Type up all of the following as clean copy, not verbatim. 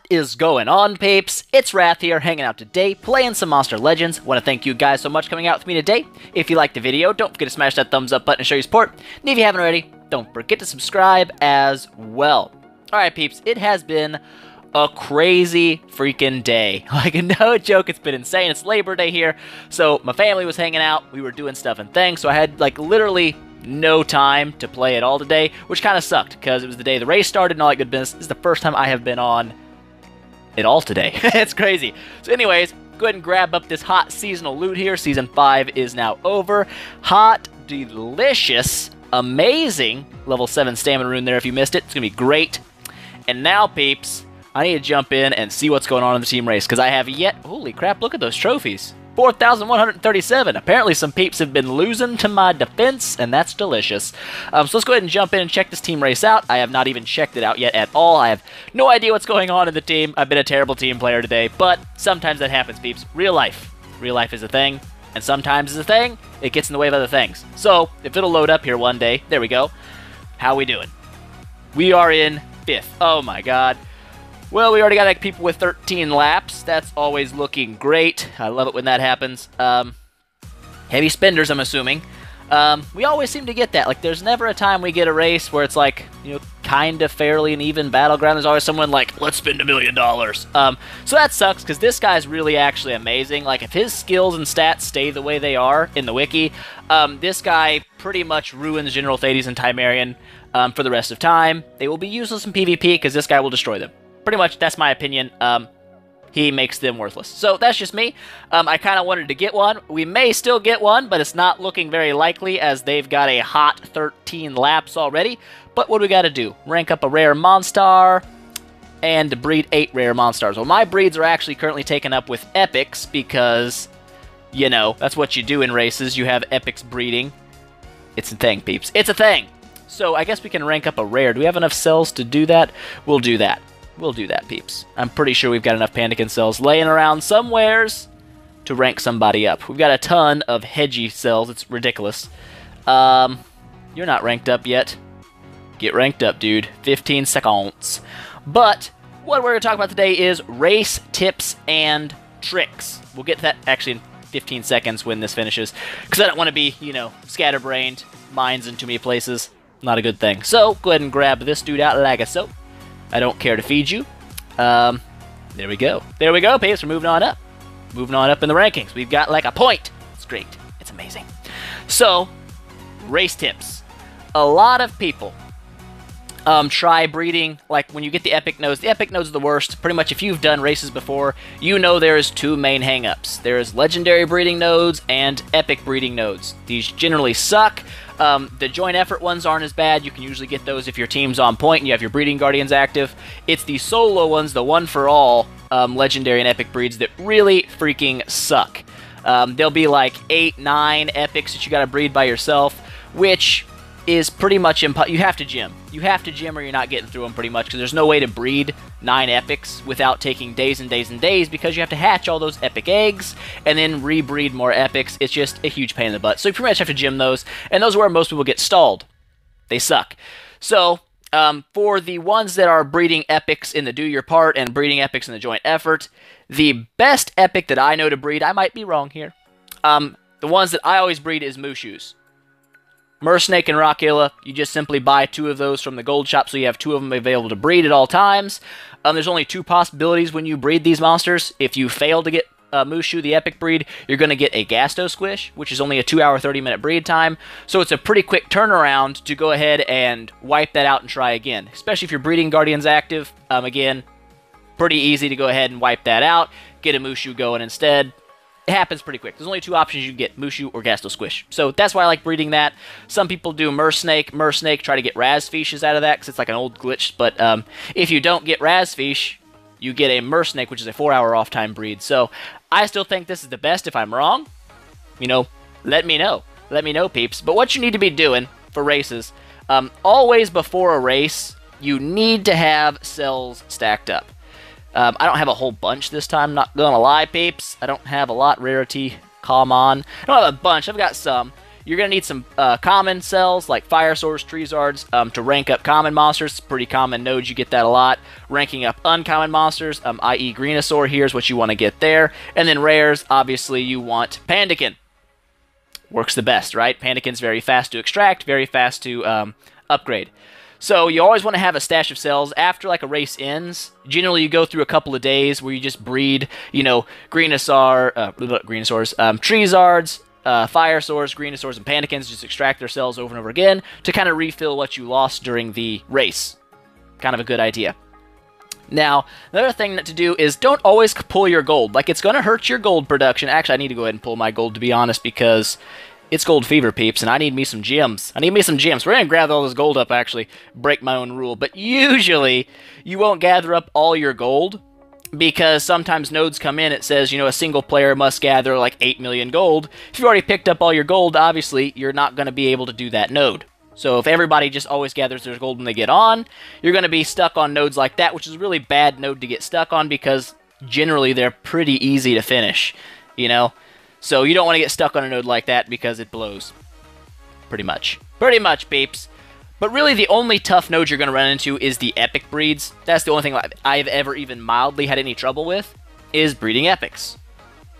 is going on, peeps? It's Wrath here, hanging out today, playing some Monster Legends. Want to thank you guys so much for coming out with me today. If you liked the video, don't forget to smash that thumbs up button and show your support. And if you haven't already, don't forget to subscribe as well. Alright, peeps, it has been a crazy freaking day. Like, no joke, it's been insane. It's Labor Day here, so my family was hanging out, we were doing stuff and things, so I had, like, literally no time to play at all today, which kind of sucked, because it was the day the race started and all that good business. This is the first time I have been on at all today. It's crazy. So anyways, go ahead and grab up this hot seasonal loot here. Season 5 is now over. Hot, delicious, amazing level 7 stamina rune there if you missed it. It's going to be great. And now, peeps, I need to jump in and see what's going on in the team race, because I have yet... Holy crap, look at those trophies. 4,137. Apparently some peeps have been losing to my defense, and that's delicious. So let's go ahead and jump in and check this team race out. I have not even checked it out yet at all. I have no idea what's going on in the team. I've been a terrible team player today, but sometimes that happens, peeps. Real life. Real life is a thing, and sometimes it's a thing. It gets in the way of other things. So, if it'll load up here one day, there we go. How we doing? We are in 5th. Oh my god. Well, we already got like, people with 13 laps. That's always looking great. I love it when that happens. Heavy spenders, I'm assuming. We always seem to get that. Like, there's never a time we get a race where it's like, you know, kind of fairly an even battleground. There's always someone like, let's spend $1 million. So that sucks, because this guy's really actually amazing. Like, if his skills and stats stay the way they are in the wiki, this guy pretty much ruins General Thades and Timerian for the rest of time. They will be useless in PvP, because this guy will destroy them. Pretty much, that's my opinion. He makes them worthless. So that's just me. I kind of wanted to get one. We may still get one, but it's not looking very likely, as they've got a hot 13 laps already. But what do we got to do? Rank up a rare Monstar and breed 8 rare Monstars. Well, my breeds are actually currently taken up with epics, because, you know, that's what you do in races. You have epics breeding. It's a thing, peeps. It's a thing. So I guess we can rank up a rare. Do we have enough cells to do that? We'll do that. We'll do that, peeps. I'm pretty sure we've got enough Pandakin cells laying around somewheres to rank somebody up. We've got a ton of Hedgie cells. It's ridiculous. You're not ranked up yet. Get ranked up, dude. 15 seconds. But what we're going to talk about today is race tips and tricks. We'll get to that actually in 15 seconds when this finishes, because I don't want to be, you know, scatterbrained, minds in too many places. Not a good thing. So go ahead and grab this dude out like so. I don't care to feed you. There we go. There we go, peeps. We're moving on up. Moving on up in the rankings. We've got like a point. It's great. It's amazing. So, race tips. A lot of people try breeding, like when you get the epic nodes. The epic nodes are the worst. Pretty much if you've done races before, you know there's two main hangups. There's legendary breeding nodes and epic breeding nodes. These generally suck. The joint effort ones aren't as bad. You can usually get those if your team's on point and you have your breeding guardians active. It's the solo ones, the one for all legendary and epic breeds that really freaking suck. There'll be like 8, 9 epics that you gotta breed by yourself, which is pretty much impossible. You have to gym. You have to gym or you're not getting through them pretty much, because there's no way to breed 9 epics without taking days and days and days, because you have to hatch all those epic eggs and then rebreed more epics. It's just a huge pain in the butt. So you pretty much have to gym those, and those are where most people get stalled. They suck. So, for the ones that are breeding epics in the do your part and breeding epics in the joint effort, the best epic that I know to breed, I might be wrong here, the ones that I always breed is Mushus. Mersnake and Rockilla, you just simply buy 2 of those from the gold shop, so you have 2 of them available to breed at all times. There's only 2 possibilities when you breed these monsters. If you fail to get Mushu, the epic breed, you're going to get a Gasto Squish, which is only a 2-hour, 30-minute breed time. So it's a pretty quick turnaround to go ahead and wipe that out and try again. Especially if your breeding guardian's active. Again, pretty easy to go ahead and wipe that out. Get a Mushu going instead. It happens pretty quick. There's only 2 options you can get, Mushu or Gasto Squish. So that's why I like breeding that. Some people do Mersnake. Mersnake, try to get Razfishes out of that, because it's like an old glitch. But if you don't get Razfish, you get a Mersnake, which is a 4-hour off-time breed. So I still think this is the best. If I'm wrong, you know, let me know. Let me know, peeps. But what you need to be doing for races, always before a race, you need to have cells stacked up. I don't have a whole bunch this time, not gonna lie, peeps. I don't have a lot. Rarity, come on. I don't have a bunch, I've got some. you're going to need some common cells like Fire Swords, Treezards to rank up common monsters. It's pretty common nodes, you get that a lot. Ranking up uncommon monsters, i.e. Greenasaur, here's what you want to get there. And then rares, obviously you want Pandakin. Works the best, right? Pandakin's very fast to extract, very fast to upgrade. So you always want to have a stash of cells after like a race ends. Generally, you go through a couple of days where you just breed, you know, Greenasaurs, Treezards, Fire Swords, Greenasaurs, and Pandakins. Just extract their cells over and over again to kind of refill what you lost during the race. Kind of a good idea. Now, another thing to do is don't always pull your gold. Like, it's going to hurt your gold production. Actually, I need to go ahead and pull my gold, to be honest, because it's gold fever, peeps, and I need me some gems. We're going to gather all this gold up, actually. Break my own rule. But usually, you won't gather up all your gold, because sometimes nodes come in, it says, you know, a single player must gather like 8 million gold. If you've already picked up all your gold, obviously, you're not going to be able to do that node. So if everybody just always gathers their gold when they get on, you're going to be stuck on nodes like that, which is a really bad node to get stuck on because generally they're pretty easy to finish, you know? So you don't want to get stuck on a node like that because it blows. Pretty much. Pretty much, peeps. But really the only tough node you're going to run into is the epic breeds. That's the only thing I've ever even mildly had any trouble with, is breeding epics.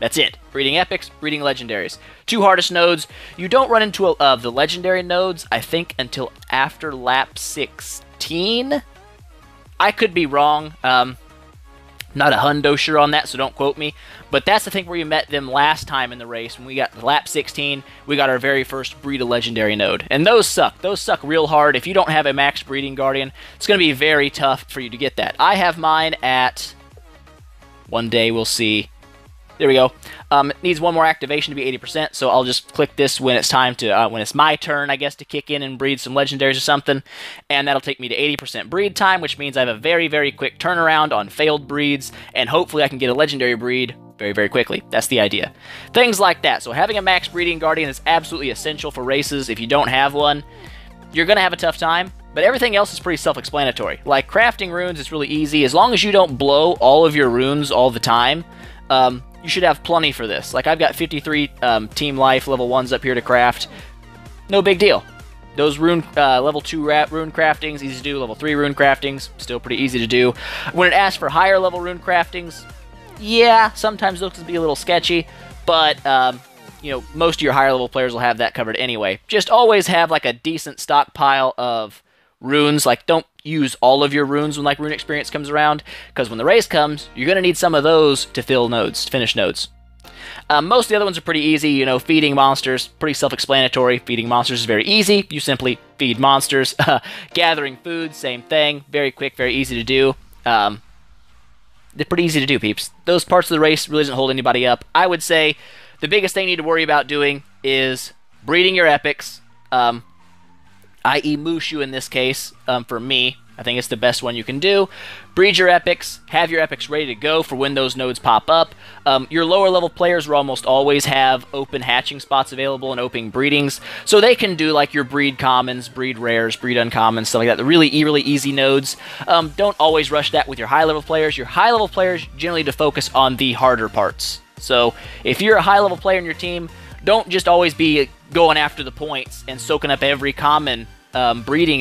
That's it. Breeding epics, breeding legendaries. Two hardest nodes. You don't run into the legendary nodes, I think, until after lap 16. I could be wrong. Not a hundo sure on that, so don't quote me. But that's the thing where you met them last time in the race. When we got lap 16, we got our very first breed a legendary node. And those suck. Those suck real hard. If you don't have a max breeding guardian, it's going to be very tough for you to get that. I have mine at... One day we'll see. There we go. It needs one more activation to be 80%, so I'll just click this when it's time to, when it's my turn, I guess, to kick in and breed some legendaries or something, and that'll take me to 80% breed time, which means I have a very, very quick turnaround on failed breeds, and hopefully I can get a legendary breed very, very quickly. That's the idea. Things like that. So having a max breeding guardian is absolutely essential for races. If you don't have one, you're going to have a tough time. But everything else is pretty self-explanatory. Like crafting runes is really easy. As long as you don't blow all of your runes all the time, you should have plenty for this. Like, I've got 53 Team Life level 1s up here to craft. No big deal. Those rune level 2 rune craftings, easy to do. Level 3 rune craftings, still pretty easy to do. When it asks for higher level rune craftings, yeah, sometimes those can be a little sketchy, but, you know, most of your higher level players will have that covered anyway. Just always have, like, a decent stockpile of runes. Like, don't use all of your runes when like rune experience comes around, because when the race comes, you're going to need some of those to fill nodes, to finish nodes. Most of the other ones are pretty easy. You know, feeding monsters, pretty self-explanatory. Feeding monsters is very easy. You simply feed monsters. Gathering food, same thing. Very quick, very easy to do. They're pretty easy to do, peeps. Those parts of the race really doesn't hold anybody up. I would say the biggest thing you need to worry about doing is breeding your epics, i.e. Mushu in this case, for me. I think it's the best one you can do. Breed your epics, have your epics ready to go for when those nodes pop up. Your lower level players will almost always have open hatching spots available and open breedings, so they can do like your breed commons, breed rares, breed uncommons, stuff like that. The really easy nodes. Don't always rush that with your high level players. Your high level players generally need to focus on the harder parts. So if you're a high level player in your team, don't just always be going after the points and soaking up every common breeding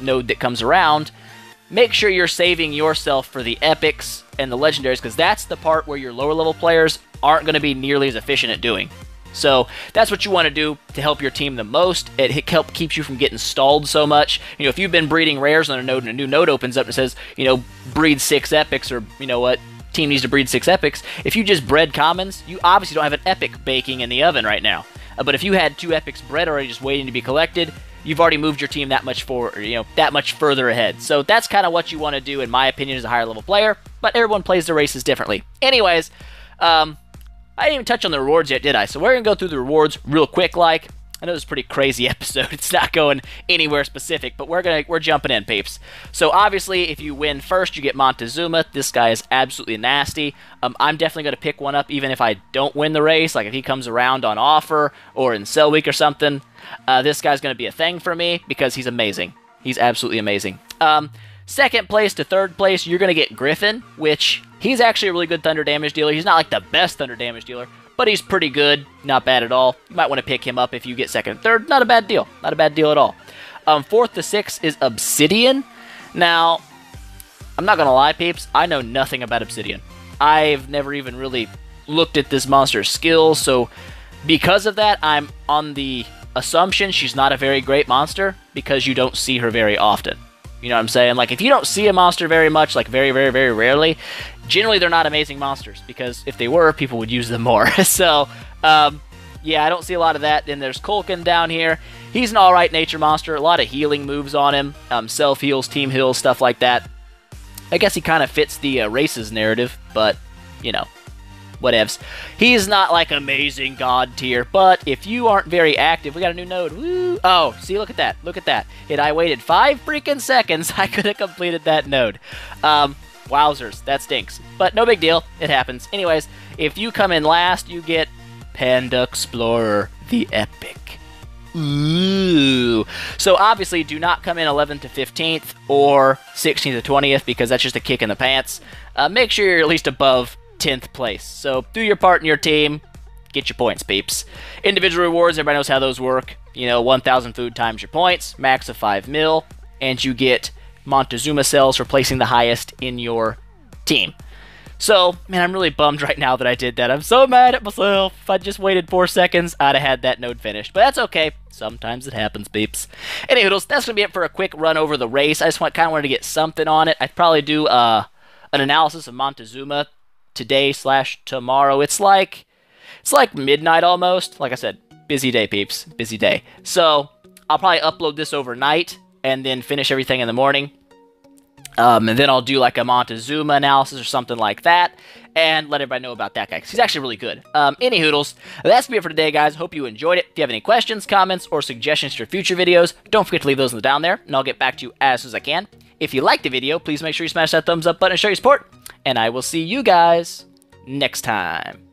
node that comes around. Make sure you're saving yourself for the epics and the legendaries, because that's the part where your lower level players aren't going to be nearly as efficient at doing. So that's what you want to do to help your team the most. It keeps you from getting stalled so much. You know, if you've been breeding rares on a node and a new node opens up and says, you know, breed 6 epics, or you know what, team needs to breed 6 epics. If you just bred commons, you obviously don't have an epic baking in the oven right now. But if you had 2 epics bred already just waiting to be collected, you've already moved your team that much forward, you know, that much further ahead. So that's kind of what you want to do, in my opinion, as a higher level player. But everyone plays the races differently. Anyways, I didn't even touch on the rewards yet, did I? So we're gonna go through the rewards real quick. Like, I know this is a pretty crazy episode. It's not going anywhere specific, but we're jumping in, peeps. So obviously, if you win first, you get Montezuma. This guy is absolutely nasty. I'm definitely going to pick one up even if I don't win the race. Like if he comes around on offer or in sell week or something, this guy's going to be a thing for me because he's amazing. He's absolutely amazing. Second place to third place, you're going to get Griffin, which he's actually a really good thunder damage dealer. He's not like the best thunder damage dealer, but he's pretty good. Not bad at all. You might want to pick him up if you get second and third. Not a bad deal. Not a bad deal at all. 4th to 6th is Obsidian. Now, I'm not going to lie, peeps. I know nothing about Obsidian. I've never even really looked at this monster's skills, so because of that, I'm on the assumption she's not a very great monster because you don't see her very often. You know what I'm saying? Like, if you don't see a monster very much, like very, very, very rarely, generally they're not amazing monsters, because if they were, people would use them more. So, yeah, I don't see a lot of that. Then there's Kulkin down here. He's an alright nature monster. A lot of healing moves on him. Self-heals, team heals, stuff like that. I guess he kind of fits the races narrative, but, you know, whatevs. He's not, like, amazing god tier, but if you aren't very active, we got a new node. Woo! Oh, see, look at that. Look at that. I waited 5 freaking seconds. I could have completed that node. Wowzers. That stinks. But no big deal. It happens. Anyways, if you come in last, you get Panda Explorer, the Epic. Ooh. So obviously, do not come in 11th to 15th or 16th to 20th, because that's just a kick in the pants. Make sure you're at least above 10th place. So do your part in your team. Get your points, peeps. Individual rewards, everybody knows how those work. You know, 1,000 food times your points, max of 5 mil, and you get Mountezuma cells for placing the highest in your team. So, man, I'm really bummed right now that I did that. I'm so mad at myself. If I just waited 4 seconds, I'd have had that node finished. But that's okay. Sometimes it happens, peeps. Anyhoodles, that's going to be it for a quick run over the race. I just kind of wanted to get something on it. I'd probably do an analysis of Mountezuma today/tomorrow. It's like midnight almost. Like I said, busy day, peeps. Busy day. So, I'll probably upload this overnight and then finish everything in the morning. And then I'll do like a Mountezuma analysis or something like that, and let everybody know about that guy, because he's actually really good. Any hoodles, that's it for today, guys. Hope you enjoyed it. If you have any questions, comments, or suggestions for future videos, don't forget to leave those down there, and I'll get back to you as soon as I can. If you liked the video, please make sure you smash that thumbs up button and show your support, and I will see you guys next time.